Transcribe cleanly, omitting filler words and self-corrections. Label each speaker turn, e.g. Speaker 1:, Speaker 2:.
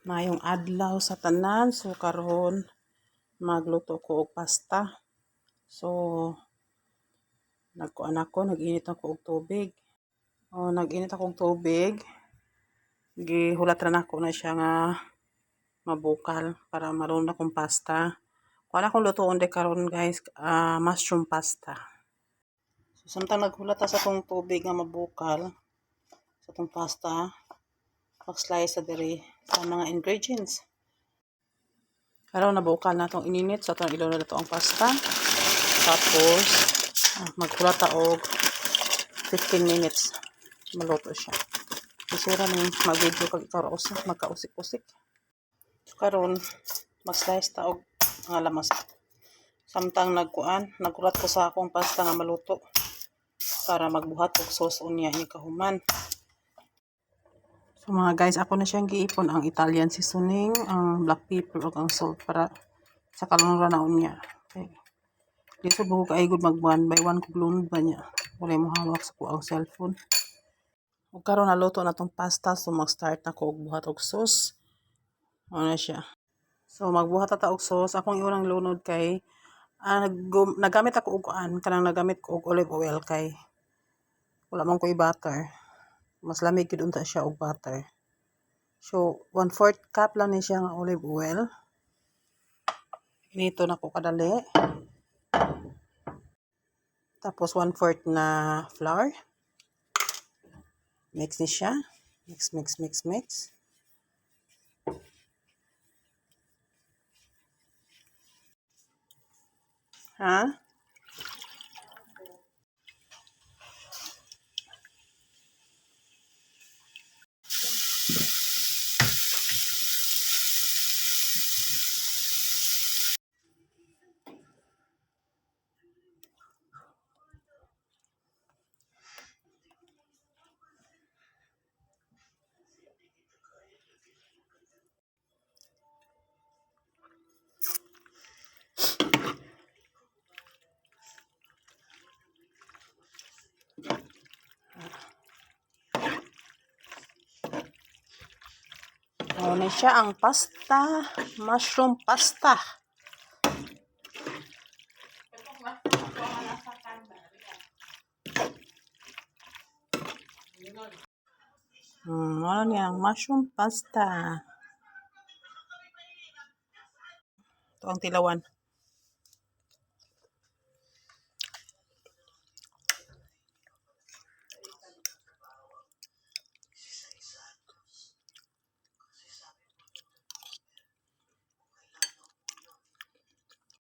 Speaker 1: Mayong adlaw sa tanan. So karon magluto ko og pasta. So nagkuan ako, nag-init ako og tubig. Nag-init ako og tubig. Gihulat ra nako na siya nga mabukal para maroon akong pasta. Kuan akong lutoon de karon guys, mushroom pasta. So samtang naghulat sa tong tubig nga mabukal sa tong pasta, mag-slice sa diri sa mga ingredients. Karon nabukal na itong ininit sa itong ilo na ito ang pasta. Tapos, magkulat ta og 15 minutes. Maluto siya. Isura ni mag-video kag ikaw magkausik-usik. So, karon mag-slice ta og mga lamas. Samtang nagkulat ko sa akong pasta nga maluto para magbuhat og sauce unya ni kahuman. So mga guys, ako na siyang giipon ang Italian seasoning, ang black pepper ug ang salt para sa kalunura na unya. Okay. Dito buho kay good mag 1 by 1 kog lunod ba niya. Wala mo hawak sa kuang cellphone. Ug karon naluto na tong pasta, so mag-start na ko og buhat og sauce. Ano siya. So magbuhat ta og sauce. Akong iunang lunod kay nagamit ako og nagamit ko og olive oil kay wala man ko'y butter. Mas lamig gid unta siya og butter. So 1/4 cup lang ni siya nga olive oil. Nito na ko kadali. Tapos 1/4 na flour. Mix ni siya. Mix. Ha? Ano siya ang pasta, mushroom pasta. Ano niya ang mushroom pasta. Ito ang tilawan.